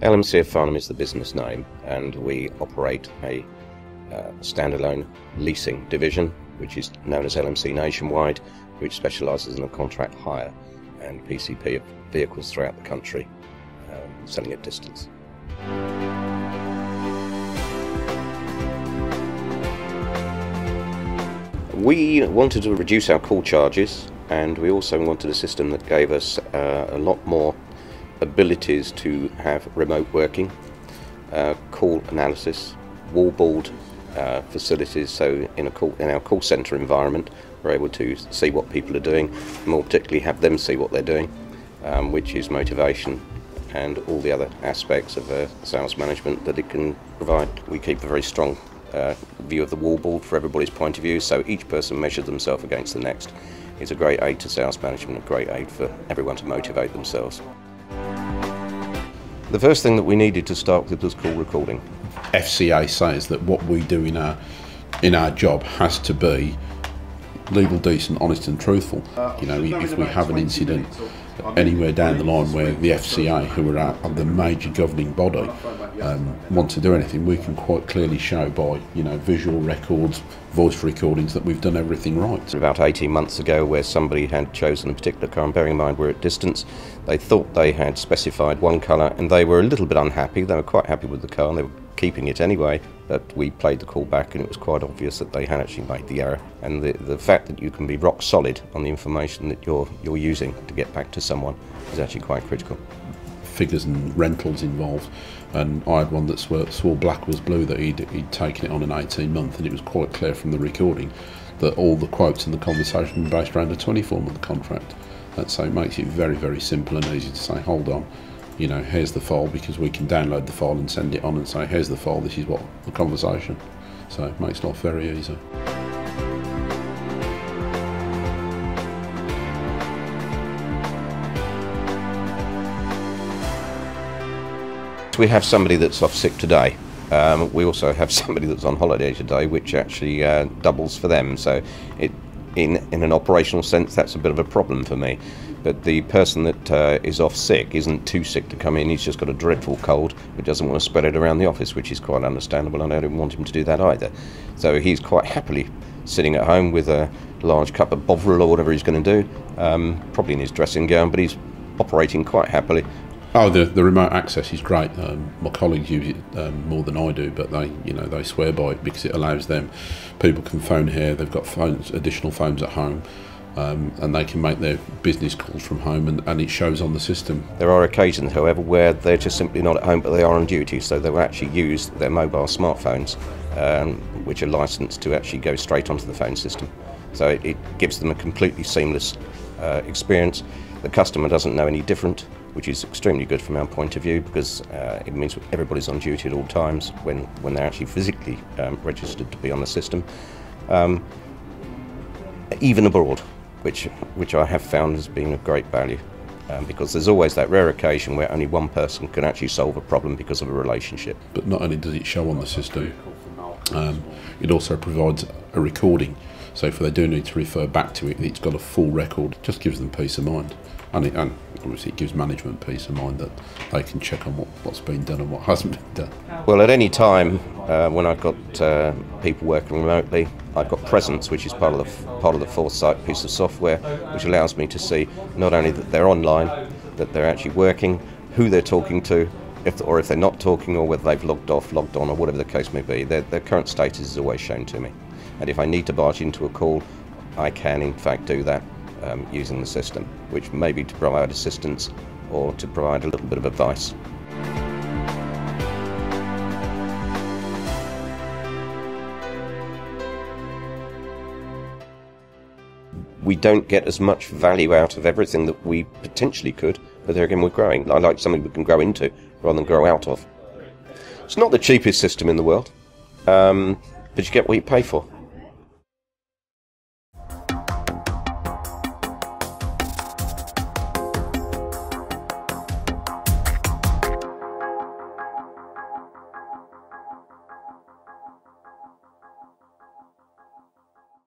LMC Farnham is the business name, and we operate a standalone leasing division, which is known as LMC Nationwide, which specialises in the contract hire and PCP of vehicles throughout the country, selling at distance. We wanted to reduce our call charges, and we also wanted a system that gave us a lot more abilities to have remote working, call analysis, wallboard facilities. So in our call centre environment, we're able to see what people are doing, more particularly have them see what they're doing, which is motivation and all the other aspects of sales management that it can provide. We keep a very strong view of the wallboard for everybody's point of view, so each person measures themselves against the next. It's a great aid to sales management, a great aid for everyone to motivate themselves. The first thing that we needed to start with was call recording. FCA says that what we do in our job has to be legal, decent, honest and truthful. You know, if we have an incident anywhere down the line where the FCA, who are the major governing body, want to do anything, we can quite clearly show by, you know, visual records, voice recordings, that we've done everything right. About 18 months ago, where somebody had chosen a particular car, and bearing in mind we're at distance, they thought they had specified one colour and they were a little bit unhappy. They were quite happy with the car and they were keeping it anyway, but we played the call back and it was quite obvious that they had actually made the error. And the fact that you can be rock solid on the information that you're using to get back to someone is actually quite critical. Figures and rentals involved, and I had one that swore black was blue, that he'd taken it on an 18-month, and it was quite clear from the recording that all the quotes and the conversation were based around a 24-month contract. So it makes it very, very simple and easy to say, hold on, you know, here's the file, because we can download the file and send it on and say, here's the file, this is what the conversation. So it makes life very easy. We have somebody that's off sick today. We also have somebody that's on holiday today, which actually doubles for them. So in an operational sense, that's a bit of a problem for me. But the person that is off sick isn't too sick to come in. He's just got a dreadful cold, but doesn't want to spread it around the office, which is quite understandable, and I don't want him to do that either. So he's quite happily sitting at home with a large cup of Bovril or whatever he's going to do, probably in his dressing gown, but he's operating quite happily. Oh, the remote access is great. My colleagues use it more than I do, but they swear by it because it allows them. People can phone here. They've got phones, additional phones at home, and they can make their business calls from home, and it shows on the system. There are occasions, however, where they're just simply not at home, but they are on duty, so they will actually use their mobile smartphones, which are licensed to actually go straight onto the phone system. So it gives them a completely seamless experience. The customer doesn't know any different, which is extremely good from our point of view, because it means everybody's on duty at all times when they're actually physically registered to be on the system, even abroad, which I have found has been of great value, because there's always that rare occasion where only one person can actually solve a problem because of a relationship. But not only does it show on the system, it also provides a recording, so if they do need to refer back to it, it's got a full record. It just gives them peace of mind. And obviously it gives management peace of mind that they can check on what's been done and what hasn't been done. Well, at any time when I've got people working remotely, I've got Presence, which is part of the Foresight piece of software, which allows me to see not only that they're online, that they're actually working, who they're talking to, if they're not talking, or whether they've logged off, logged on, or whatever the case may be. Their current status is always shown to me. And if I need to barge into a call, I can in fact do that using the system, which may be to provide assistance or to provide a little bit of advice. We don't get as much value out of everything that we potentially could, but there again, we're growing. I like something we can grow into rather than grow out of. It's not the cheapest system in the world, but you get what you pay for.